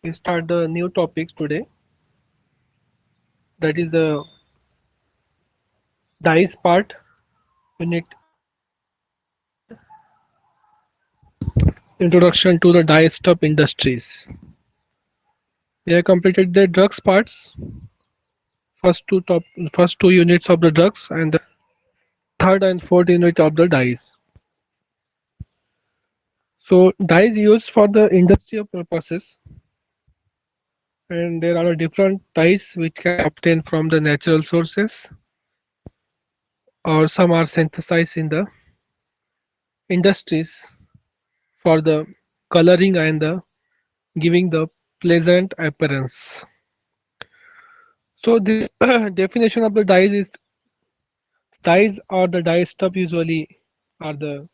We start the new topics today. That is the dice part, unit introduction to the die stuff industries. We have completed the drugs parts, first two units of the drugs, and the third and fourth unit of the dies. So dies used for the industrial purposes, and there are different dyes which can obtain from the natural sources, or some are synthesized in the industries for the coloring and the giving the pleasant appearance. So the definition of the dyes is dyes or the dye stuff usually are the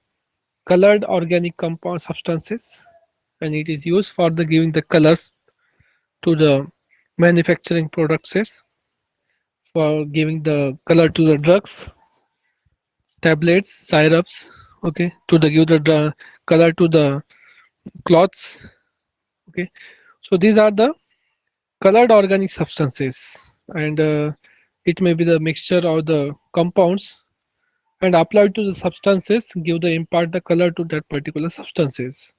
colored organic compound substances, and it is used for the giving the colors to the manufacturing products, for giving the color to the drugs, tablets, syrups, okay, to the give the color to the cloths, okay. So these are the colored organic substances, and it may be the mixture of the compounds and applied to the substances give the impart the color to that particular substances,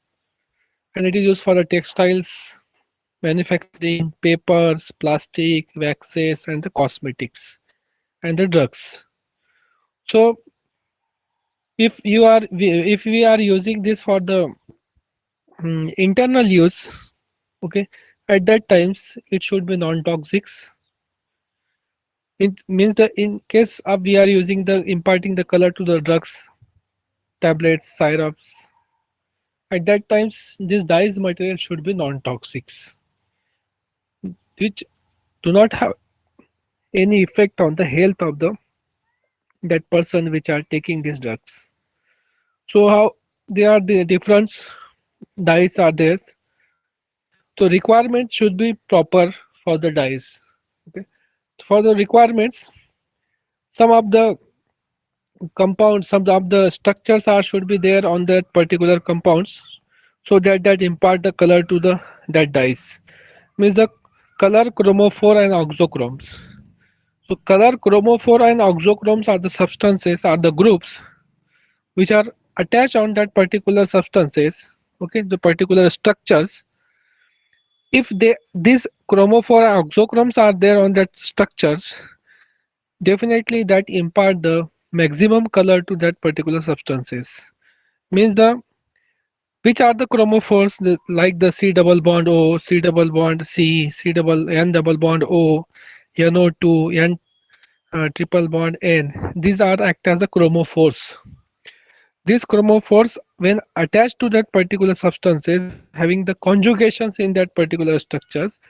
and it is used for the textiles manufacturing, papers, plastic, waxes, and the cosmetics and the drugs. So if we are using this for the internal use, okay, at that times it should be non-toxic. It means that in case of we are using the imparting the color to the drugs, tablets, syrups, at that times this dyes material should be non-toxic, which do not have any effect on the health of the that person which are taking these drugs. So how they are the different dyes are there. So requirements should be proper for the dyes. Okay. For the requirements, some of the compounds, some of the structures are should be there on that particular compounds, so that impart the color to the that dyes. Means the color chromophore and oxochromes. So color chromophore and oxochromes are the substances, are the groups which are attached on that particular substances, okay, the particular structures. If they these chromophore and oxochromes are there on that structures, definitely that impart the maximum color to that particular substances. Means the which are the chromophores like the C double bond O, C double bond C, C double N double bond O, NO2, N triple bond N. These are act as the chromophores. These chromophores, when attached to that particular substances, having the conjugations in that particular structures,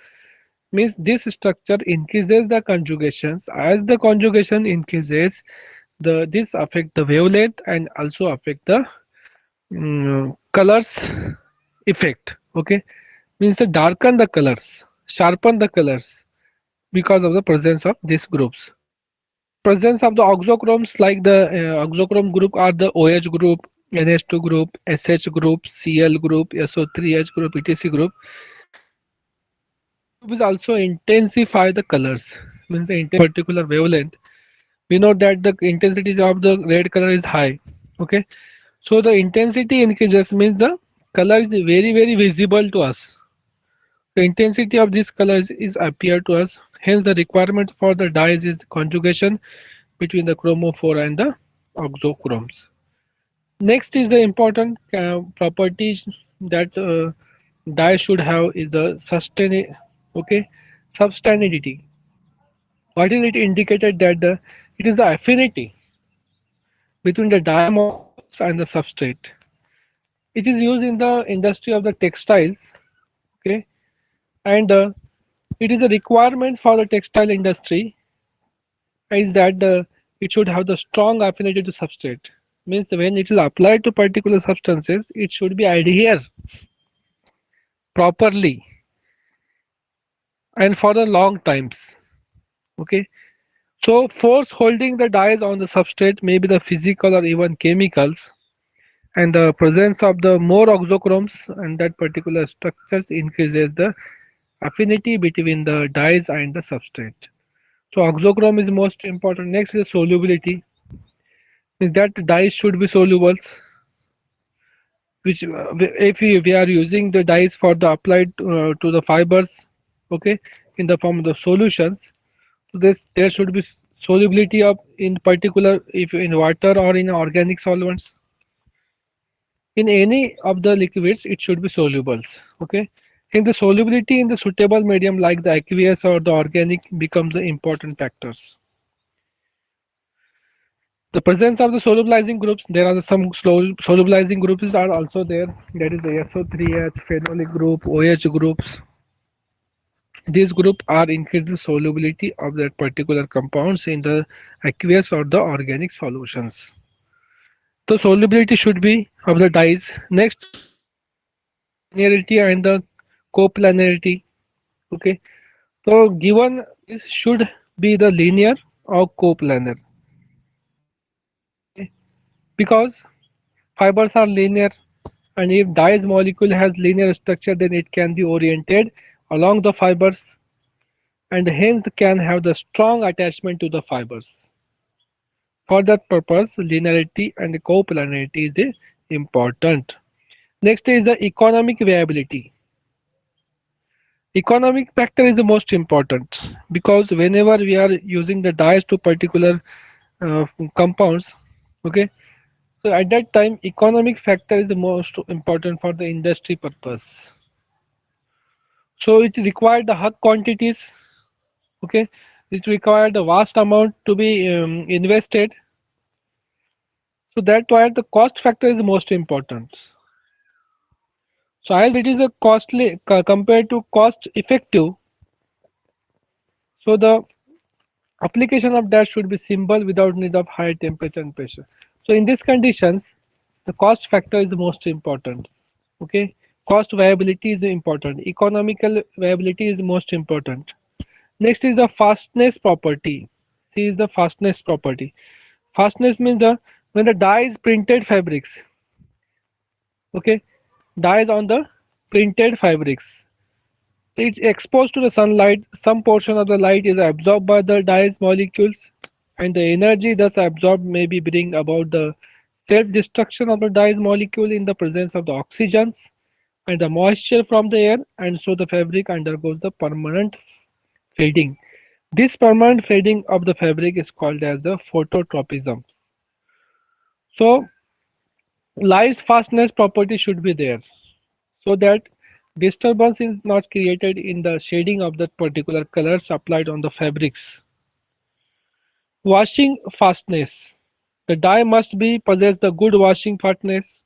means this structure increases the conjugations. As the conjugation increases, the this affect the wavelength and also affect the colors effect. Okay, means the darken the colors, sharpen the colors because of the presence of these groups. Presence of the oxochromes like the oxochrome group are the OH group, NH2 group, SH group, Cl group, SO3H group, etc group. Group is also intensify the colors, means the particular wavelength. We know that the intensity of the red color is high. Okay, so the intensity increases means the color is very visible to us. The intensity of these colors is appear to us. Hence, the requirement for the dyes is conjugation between the chromophore and the oxochromes. Next is the important properties that dye should have is the okay, substantiality. What is it indicated that it is the affinity between the dye molecules and the substrate. It is used in the industry of the textiles, okay, and it is a requirement for the textile industry is that it should have the strong affinity to substrate. Means when it is applied to particular substances, it should be adhere properly and for the long times. Okay. So force holding the dyes on the substrate may be the physical or even chemicals, and the presence of the more oxochromes and that particular structures increases the affinity between the dyes and the substrate. So oxochrome is most important. Next is solubility, is that dyes should be soluble, which if we are using the dyes for the applied to the fibers, okay, in the form of the solutions, so this there should be solubility of in particular if in water or in organic solvents. In any of the liquids, it should be solubles. Okay. In the solubility in the suitable medium like the aqueous or the organic becomes the important factors. The presence of the solubilizing groups, there are some solubilizing groups are also there. That is the SO3H, phenolic group, OH groups. These groups are increase the solubility of that particular compounds in the aqueous or the organic solutions. The solubility should be of the dyes. Next is the linearity and the coplanarity. Okay, so given this should be the linear or coplanar. Okay, because fibers are linear, and if dyes molecule has linear structure, then it can be oriented along the fibers and hence can have the strong attachment to the fibers. For that purpose, linearity and coplanarity is important. Next is the economic viability. Economic factor is the most important because whenever we are using the dyes to particular compounds, okay, so at that time economic factor is the most important for the industry purpose. So it required the high quantities, okay, it required a vast amount to be invested. So that's why the cost factor is the most important. So as it is a costly compared to cost effective, so the application of that should be simple without need of high temperature and pressure. So in these conditions, the cost factor is the most important. Okay, cost viability is important. Economical viability is most important. Next is the fastness property. C is the fastness property. Fastness means the when the dye is printed fabrics. Okay, dyes on the printed fabrics. So it's exposed to the sunlight. Some portion of the light is absorbed by the dyes molecules, and the energy thus absorbed may be bring about the self-destruction of the dyes molecule in the presence of the oxygens and the moisture from the air, and so the fabric undergoes the permanent fading. This permanent fading of the fabric is called as the phototropism. So, light fastness property should be there so that disturbance is not created in the shading of that particular colors applied on the fabrics. Washing fastness. The dye must be possess the good washing fastness.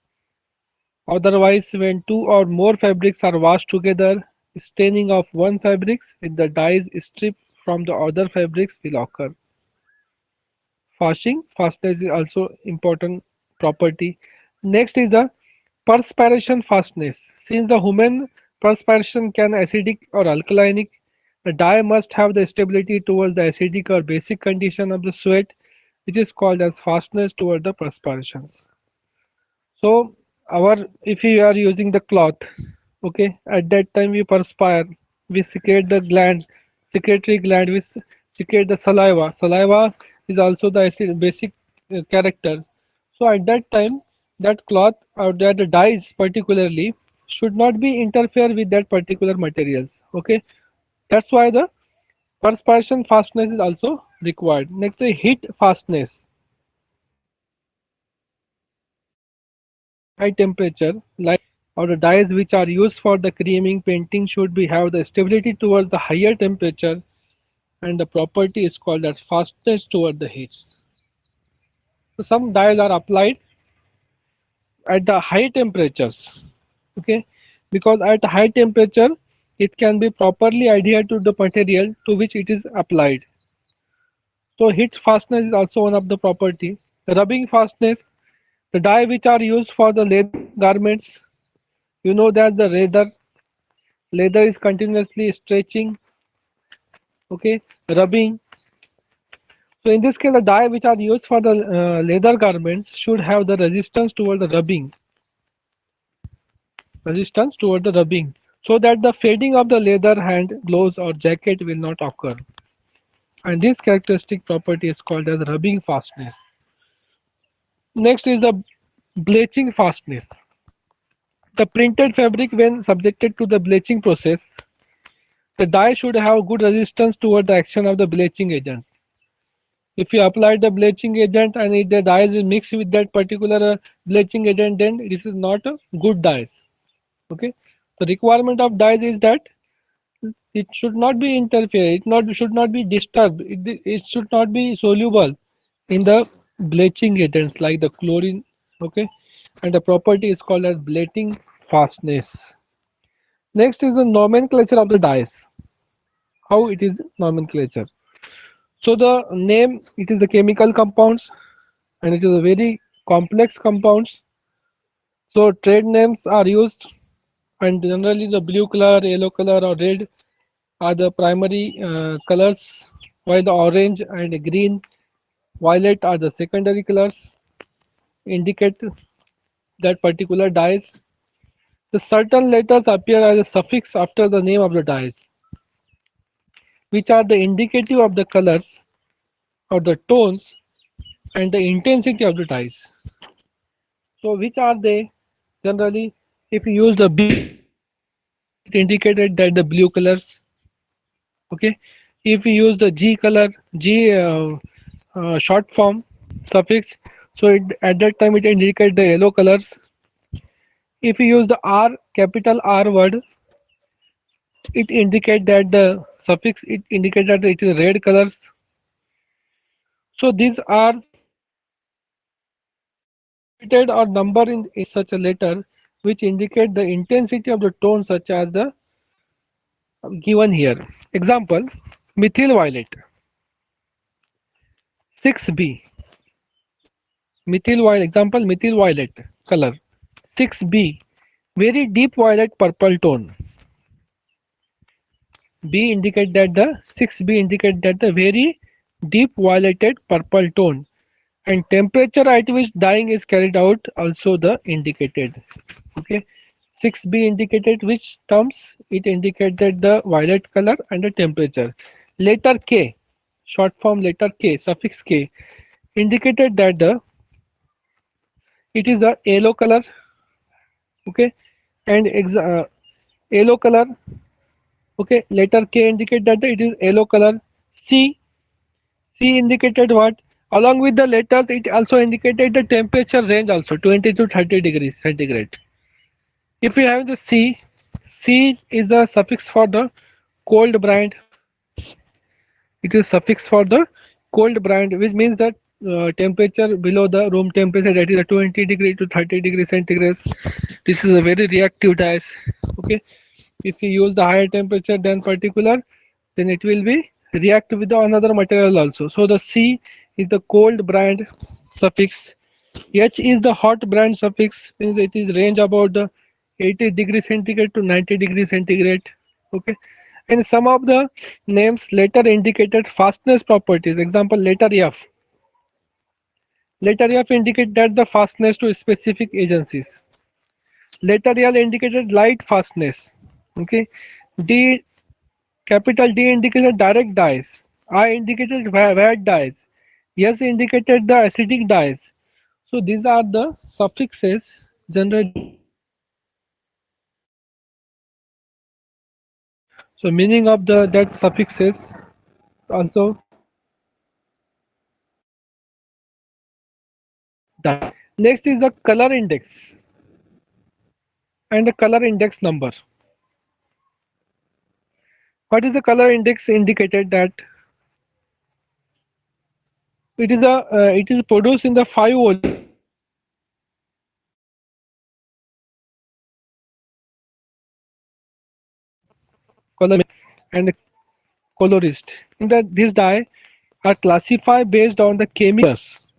Otherwise, when two or more fabrics are washed together, staining of one fabrics with the dyes stripped from the other fabrics will occur. Washing fastness is also important property. Next is the perspiration fastness. Since the human perspiration can acidic or alkalinic, the dye must have the stability towards the acidic or basic condition of the sweat, which is called as fastness toward the perspirations. So our if we are using the cloth, okay, at that time we perspire, we secrete the gland, secretory gland, we secrete the saliva. Saliva is also the acid, basic character. So at that time, that cloth or that the dyes particularly should not be interfere with that particular materials. Okay, that's why the perspiration fastness is also required. Next, the heat fastness. High temperature, like or the dyes which are used for the creaming painting should be have the stability towards the higher temperature, and the property is called as fastness toward the heats. So some dyes are applied at the high temperatures, okay, because at high temperature it can be properly adhered to the material to which it is applied. So heat fastness is also one of the property. Rubbing fastness, the dye which are used for the leather garments, you know that the leather is continuously stretching, okay, rubbing. So in this case, the dye which are used for the leather garments should have the resistance toward the rubbing. Resistance toward the rubbing. so that the fading of the leather hand, gloves or jacket will not occur. And this characteristic property is called as rubbing fastness. Next is the bleaching fastness. The printed fabric when subjected to the bleaching process, the dye should have good resistance toward the action of the bleaching agents. If you apply the bleaching agent and if the dye is mixed with that particular bleaching agent, then this is not a good dyes. Okay. The requirement of dyes is that it should not be interfere. Should not be disturbed. It should not be soluble in the bleaching agents like the chlorine. Okay, and the property is called as bleaching fastness. Next is the nomenclature of the dyes. How it is nomenclature. So the name, it is the chemical compounds, and it is a very complex compounds. So trade names are used, and generally the blue color, yellow color, or red are the primary colors, while the orange and green, violet are the secondary colors indicate that particular dyes. The certain letters appear as a suffix after the name of the dyes, which are the indicative of the colors or the tones and the intensity of the dyes. So which are they? Generally, if you use the B, it indicated that the blue colors. Okay, if you use the G color, G short form suffix, so at that time it indicates the yellow colors. If you use the R, capital R word, it indicates that the suffix, it indicates that it is red colors. So these are repeated or number in such a letter which indicate the intensity of the tone such as the given here. Example, methyl violet 6B. Methyl violet, example, methyl violet color 6B, very deep violet purple tone. B indicate that the 6B indicate that the very deep violeted purple tone, and temperature at which dyeing is carried out also the indicated. Okay, 6B indicated which terms? It indicated the violet color and the temperature. Letter K, short form letter K, suffix K, indicated that the it is the yellow color. Okay, and yellow color. Okay, letter K indicate that it is yellow color. C indicated what? Along with the letters, it also indicated the temperature range also 20 to 30 degrees centigrade. If we have the C is the suffix for the cold brand. It is suffix for the cold brand, which means that temperature below the room temperature, that is a 20 degree to 30 degree centigrade. This is a very reactive dyes. Okay, if we use the higher temperature than particular, then it will be react with the another material also. So the C is the cold brand suffix. H is the hot brand suffix, means it is range about the 80 degree centigrade to 90 degree centigrade. Okay, and some of the names later indicated fastness properties. Example, letter F. Letter F indicate that the fastness to specific agencies. Letter L indicated light fastness. Okay, D, capital D indicated direct dyes. I indicated wet dyes. S indicated the acidic dyes. So these are the suffixes generally. So meaning of the that suffixes also that. Next is the color index and the color index number. What is the color index indicated that it is produced in the 5 color and the colorist. In that this dye are classified based on the chemicals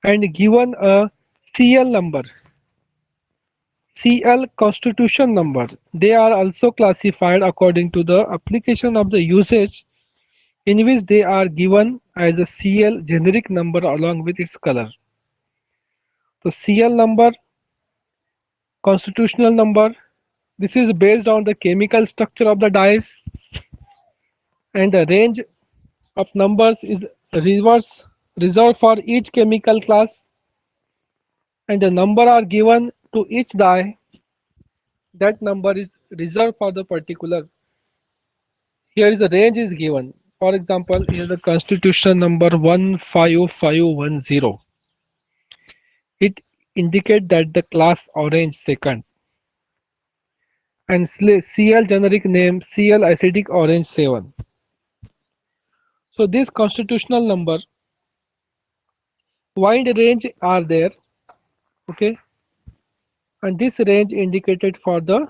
and given a CL number, CL constitution number. They are also classified according to the application of the usage, in which they are given as a CL generic number along with its color. So CL number, constitutional number, This is based on the chemical structure of the dyes, and the range of numbers is reverse reserved for each chemical class, and the number are given to each dye. That number is reserved for the particular. Here is the range is given. For example, here the constitution number 15510. It indicates that the class orange second, and Cl generic name Cl acidic orange 7. So this constitutional number wide range are there, okay, and this range indicated for the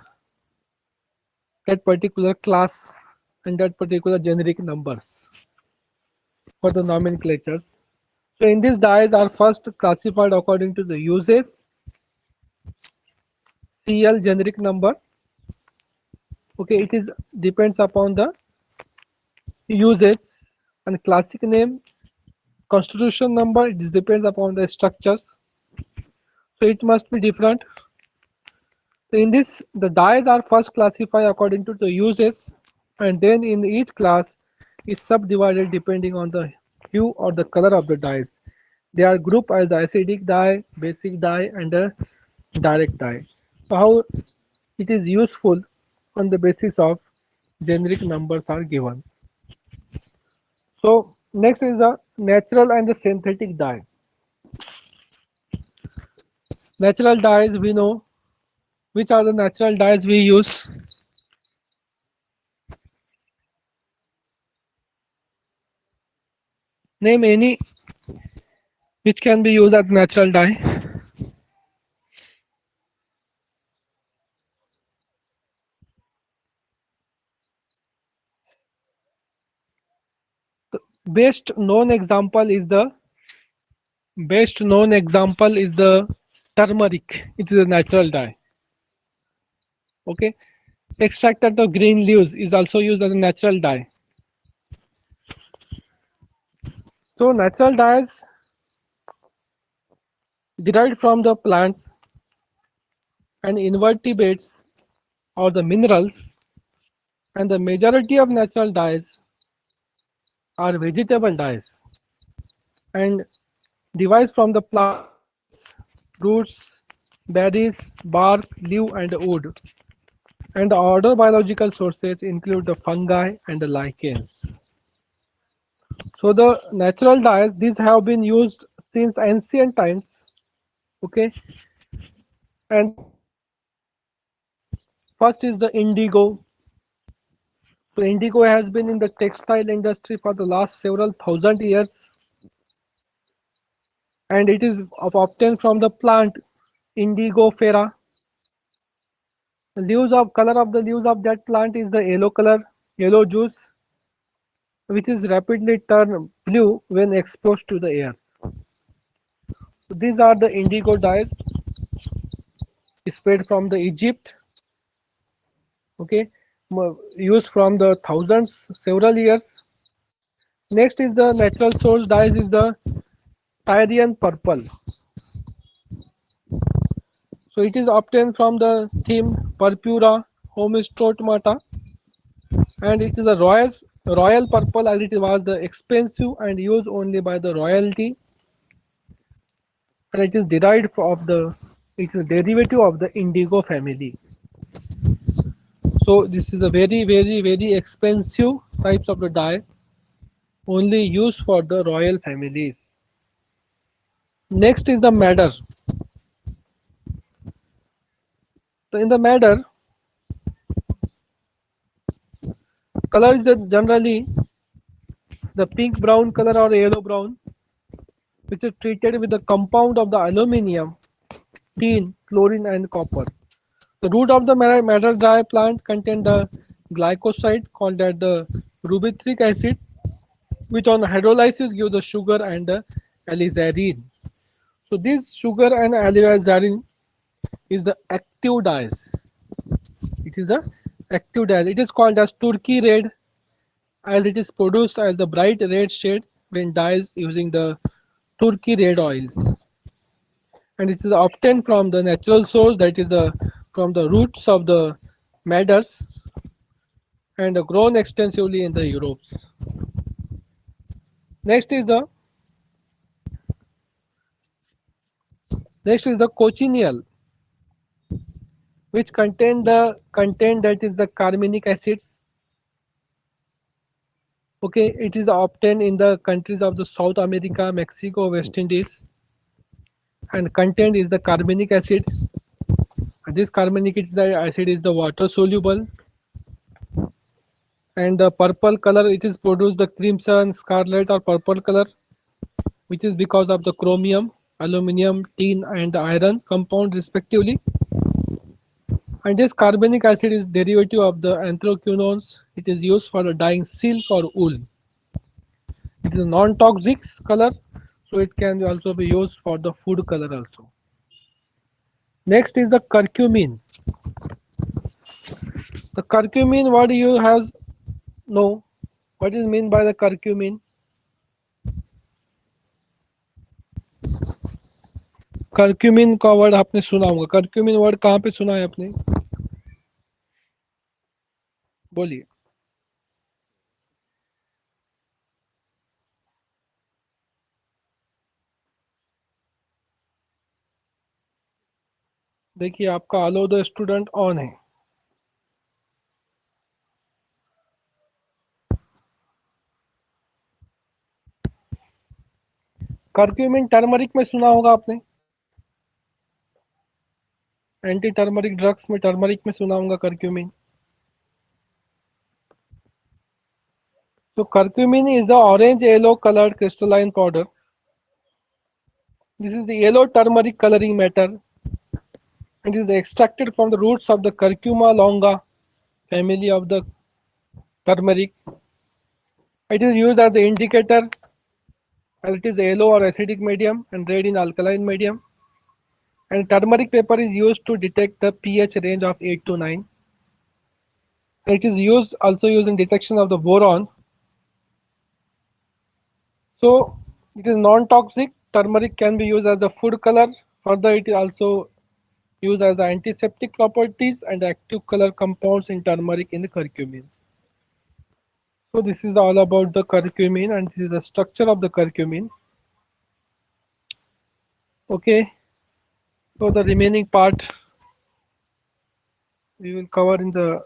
that particular class and that particular generic numbers for the nomenclatures. So in these dyes are first classified according to the uses, Cl generic number, okay, it is depends upon the usage, and classic name, constitution number, it depends upon the structures, so it must be different. So in this, the dyes are first classified according to the uses, and then in each class is subdivided depending on the hue or the color of the dyes. They are grouped as the acidic dye, basic dye, and the direct dye. So how it is useful on the basis of generic numbers are given. So next is the natural and the synthetic dye. Natural dyes, we know which are the natural dyes we use. Name any which can be used as natural dye. The best known example is the turmeric. It is a natural dye. Okay, extracted of green leaves is also used as a natural dye. So natural dyes derived from the plants and invertebrates or the minerals, and the majority of natural dyes are vegetable dyes and devised from the plants, roots, berries, bark, leaf, and wood. And the other biological sources include the fungi and the lichens. So the natural dyes, these have been used since ancient times. Okay, and first is the indigo. So indigo has been in the textile industry for the last several thousand years, and it is obtained from the plant Indigo fera. The leaves of color of the leaves of that plant is the yellow color, yellow juice, which is rapidly turn blue when exposed to the air. So these are the indigo dyes spread from the Egypt. Okay, used from the thousands, several years. Next is the natural source dyes is the Tyrian purple. So it is obtained from the theme Purpura homistromata, and it is a royal purple as it was the expensive and used only by the royalty, and it is derived from it is a derivative of the indigo family. So this is a very expensive types of the dye, only used for the royal families. Next is the madder. So in the madder, color is generally the pink brown color or yellow brown, which is treated with the compound of the aluminium, tin, chlorine, and copper. The root of the madder dye plant contain the glycoside called as the rubitric acid, which on hydrolysis give the sugar and the alizarin. So this sugar and alizarin is the active dyes. It is the active dye. It is called as Turkey red, as it is produced as the bright red shade when dyes using the Turkey red oils, and it is obtained from the natural source, that is the from the roots of the matters and grown extensively in the Europe. Next is the cochineal, which contain the content that is the carminic acids. Okay, it is obtained in the countries of the South America, Mexico, West Indies, and content is the carbonic acid. This carbonic acid is the water soluble, and the purple color it is produced the crimson, scarlet, or purple color, which is because of the chromium, aluminum, tin, and the iron compound respectively. And this carbonic acid is derivative of the anthraquinones. It is used for the dyeing silk or wool. It is a non-toxic color, so it can also be used for the food color also. Next is the curcumin. The curcumin, what do you have know? What is mean by the curcumin? Curcumin का word आपने सुना होगा. Curcumin word कहाँ पे सुना है आपने? बोलिए. देखिए आपका अलो द स्टूडेंट ऑन है. कर्क्यूमिन टर्मरिक में सुना होगा आपने. एंटी टर्मरिक ड्रग्स में टर्मरिक में सुना होगा curcumin. So curcumin is the orange yellow colored crystalline powder. This is the yellow turmeric coloring matter. It is extracted from the roots of the curcuma longa family of the turmeric. It is used as the indicator, as it is yellow or acidic medium and red in alkaline medium. And turmeric paper is used to detect the pH range of 8 to 9. It is also used in detection of the boron. So it is non-toxic. Turmeric can be used as the food color. Further, it is also used as the antiseptic properties and active color compounds in turmeric in the curcumins. So this is all about the curcumin, and this is the structure of the curcumin. Okay, so the remaining part we will cover in the